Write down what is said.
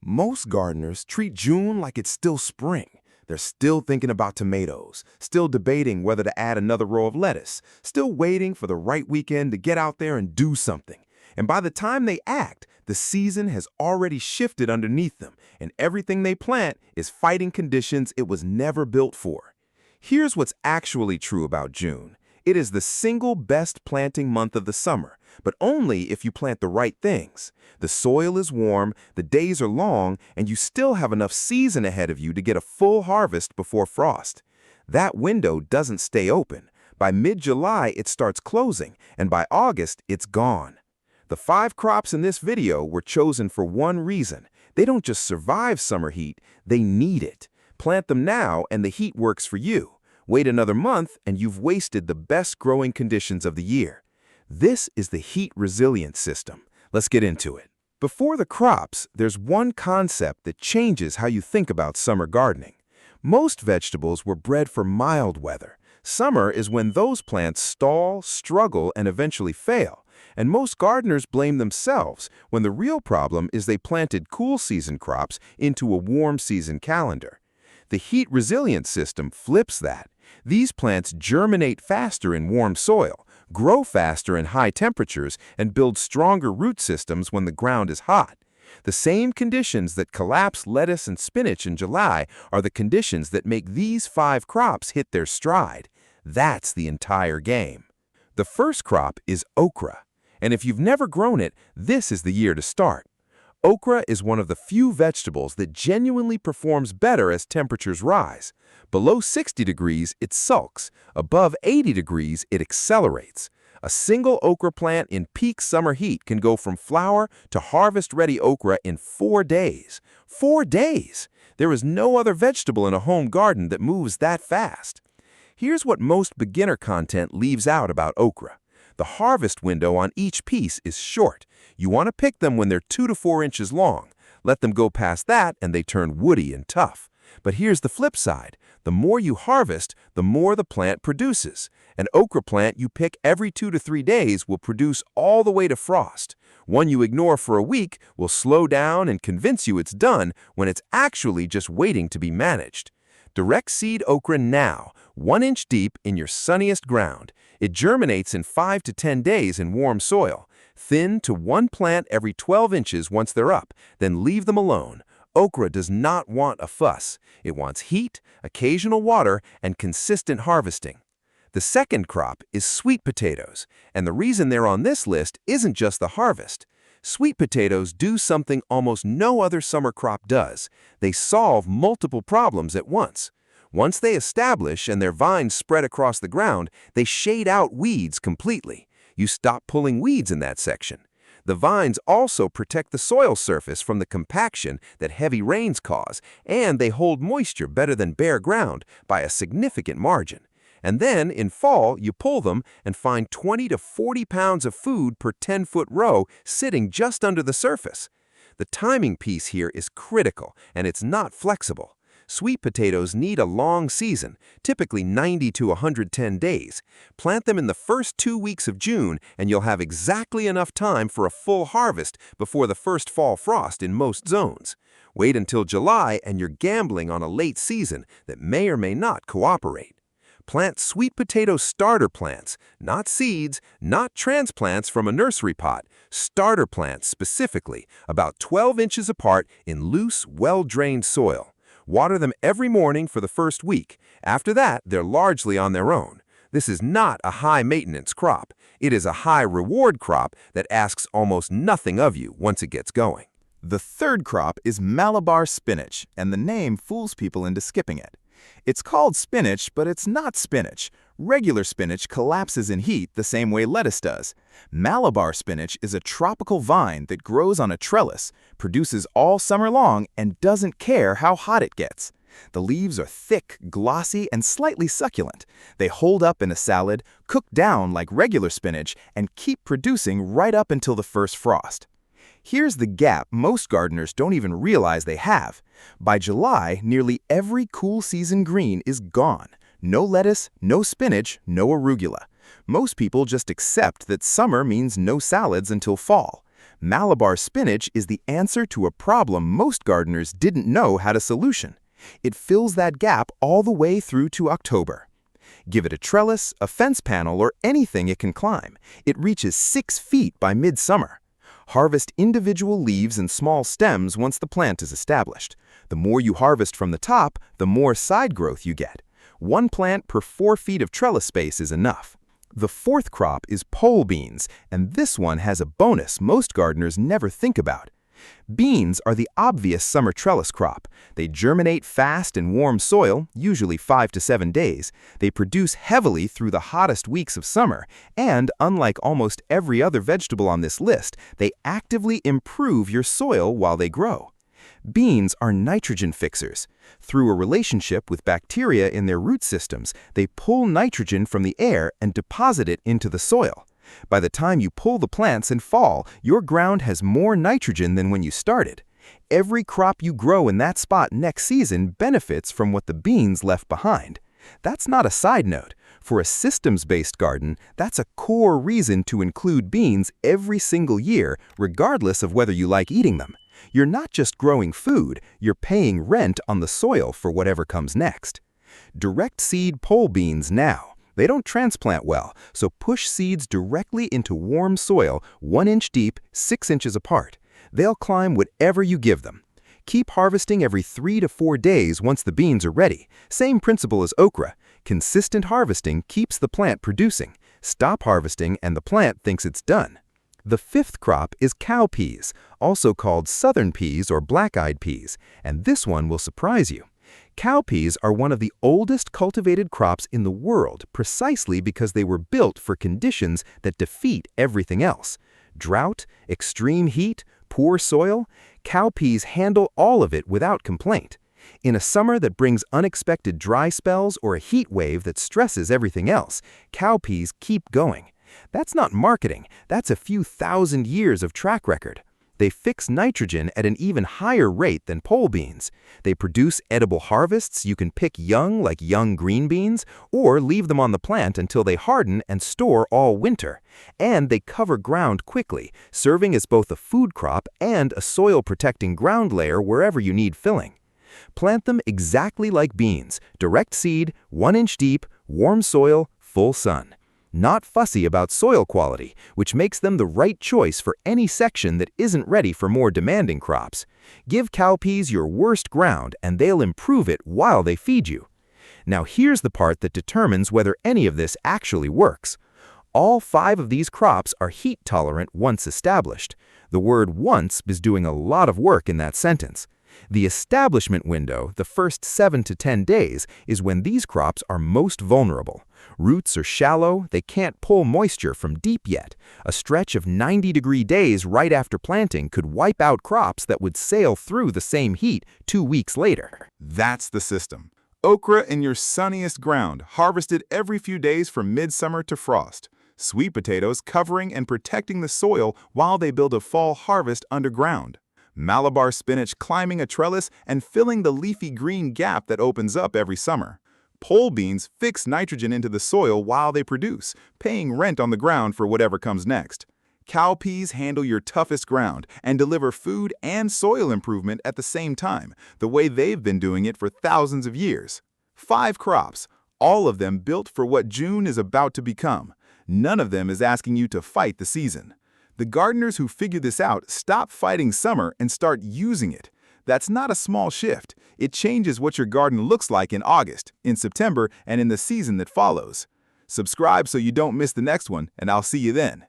Most gardeners treat June like it's still spring. They're still thinking about tomatoes, still debating whether to add another row of lettuce, still waiting for the right weekend to get out there and do something. And by the time they act, the season has already shifted underneath them, and everything they plant is fighting conditions it was never built for. Here's what's actually true about June. It is the single best planting month of the summer, but only if you plant the right things. The soil is warm, the days are long, and you still have enough season ahead of you to get a full harvest before frost. That window doesn't stay open. By mid-July, it starts closing, and by August, it's gone. The 5 crops in this video were chosen for one reason. They don't just survive summer heat, they need it. Plant them now, and the heat works for you. Wait another month, and you've wasted the best growing conditions of the year. This is the heat resilience system. Let's get into it. Before the crops, there's one concept that changes how you think about summer gardening. Most vegetables were bred for mild weather. Summer is when those plants stall, struggle, and eventually fail. And most gardeners blame themselves when the real problem is they planted cool season crops into a warm season calendar. The heat resilience system flips that. These plants germinate faster in warm soil, grow faster in high temperatures, and build stronger root systems when the ground is hot. The same conditions that collapse lettuce and spinach in July are the conditions that make these 5 crops hit their stride. That's the entire game. The first crop is okra, and if you've never grown it, this is the year to start. Okra is one of the few vegetables that genuinely performs better as temperatures rise. Below 60 degrees, it sulks. Above 80 degrees, it accelerates. A single okra plant in peak summer heat can go from flower to harvest-ready okra in 4 days. 4 days! There is no other vegetable in a home garden that moves that fast. Here's what most beginner content leaves out about okra. The harvest window on each piece is short. You want to pick them when they're 2 to 4 inches long. Let them go past that and they turn woody and tough. But here's the flip side. The more you harvest, the more the plant produces. An okra plant you pick every 2 to 3 days will produce all the way to frost. One you ignore for a week will slow down and convince you it's done when it's actually just waiting to be managed. Direct seed okra now, 1 inch deep in your sunniest ground. It germinates in 5 to 10 days in warm soil. Thin to 1 plant every 12 inches once they're up, then leave them alone. Okra does not want a fuss. It wants heat, occasional water, and consistent harvesting. The second crop is sweet potatoes, and the reason they're on this list isn't just the harvest. Sweet potatoes do something almost no other summer crop does. They solve multiple problems at once. Once they establish and their vines spread across the ground, they shade out weeds completely. You stop pulling weeds in that section. The vines also protect the soil surface from the compaction that heavy rains cause, and they hold moisture better than bare ground by a significant margin. And then, in fall, you pull them and find 20 to 40 pounds of food per 10-foot row sitting just under the surface. The timing piece here is critical, and it's not flexible. Sweet potatoes need a long season, typically 90 to 110 days. Plant them in the first 2 weeks of June, and you'll have exactly enough time for a full harvest before the first fall frost in most zones. Wait until July, and you're gambling on a late season that may or may not cooperate. Plant sweet potato starter plants, not seeds, not transplants from a nursery pot. Starter plants specifically, about 12 inches apart in loose, well-drained soil. Water them every morning for the first week. After that, they're largely on their own. This is not a high-maintenance crop. It is a high-reward crop that asks almost nothing of you once it gets going. The third crop is Malabar spinach, and the name fools people into skipping it. It's called spinach, but it's not spinach. Regular spinach collapses in heat the same way lettuce does. Malabar spinach is a tropical vine that grows on a trellis, produces all summer long, and doesn't care how hot it gets. The leaves are thick, glossy, and slightly succulent. They hold up in a salad, cook down like regular spinach, and keep producing right up until the first frost. Here's the gap most gardeners don't even realize they have. By July, nearly every cool season green is gone. No lettuce, no spinach, no arugula. Most people just accept that summer means no salads until fall. Malabar spinach is the answer to a problem most gardeners didn't know had a solution. It fills that gap all the way through to October. Give it a trellis, a fence panel, or anything it can climb. It reaches 6 feet by midsummer. Harvest individual leaves and small stems once the plant is established. The more you harvest from the top, the more side growth you get. 1 plant per 4 feet of trellis space is enough. The 4th crop is pole beans, and this one has a bonus most gardeners never think about. Beans are the obvious summer trellis crop. They germinate fast in warm soil, usually 5 to 7 days. They produce heavily through the hottest weeks of summer, and unlike almost every other vegetable on this list, they actively improve your soil while they grow. Beans are nitrogen fixers. Through a relationship with bacteria in their root systems, they pull nitrogen from the air and deposit it into the soil. By the time you pull the plants in fall, your ground has more nitrogen than when you started. Every crop you grow in that spot next season benefits from what the beans left behind. That's not a side note. For a systems-based garden, that's a core reason to include beans every single year, regardless of whether you like eating them. You're not just growing food, you're paying rent on the soil for whatever comes next. Direct seed pole beans now. They don't transplant well, so push seeds directly into warm soil 1 inch deep, 6 inches apart. They'll climb whatever you give them. Keep harvesting every 3 to 4 days once the beans are ready. Same principle as okra. Consistent harvesting keeps the plant producing. Stop harvesting and the plant thinks it's done. The 5th crop is cowpeas, also called southern peas or black-eyed peas, and this one will surprise you. Cowpeas are one of the oldest cultivated crops in the world precisely because they were built for conditions that defeat everything else. Drought, extreme heat, poor soil, cowpeas handle all of it without complaint. In a summer that brings unexpected dry spells or a heat wave that stresses everything else, cowpeas keep going. That's not marketing, that's a few thousand years of track record. They fix nitrogen at an even higher rate than pole beans. They produce edible harvests you can pick young like young green beans, or leave them on the plant until they harden and store all winter. And they cover ground quickly, serving as both a food crop and a soil-protecting ground layer wherever you need filling. Plant them exactly like beans, direct seed, 1 inch deep, warm soil, full sun. Not fussy about soil quality, which makes them the right choice for any section that isn't ready for more demanding crops. Give cowpeas your worst ground and they'll improve it while they feed you. Now here's the part that determines whether any of this actually works. All 5 of these crops are heat tolerant once established. The word once is doing a lot of work in that sentence. The establishment window, the first 7 to 10 days, is when these crops are most vulnerable. Roots are shallow, they can't pull moisture from deep yet. A stretch of 90-degree days right after planting could wipe out crops that would sail through the same heat 2 weeks later. That's the system. Okra in your sunniest ground, harvested every few days from midsummer to frost. Sweet potatoes covering and protecting the soil while they build a fall harvest underground. Malabar spinach climbing a trellis and filling the leafy green gap that opens up every summer. Pole beans fix nitrogen into the soil while they produce, paying rent on the ground for whatever comes next. Cowpeas handle your toughest ground and deliver food and soil improvement at the same time, the way they've been doing it for thousands of years. 5 crops, all of them built for what June is about to become. None of them is asking you to fight the season. The gardeners who figure this out stop fighting summer and start using it. That's not a small shift. It changes what your garden looks like in August, in September, and in the season that follows. Subscribe so you don't miss the next one, and I'll see you then.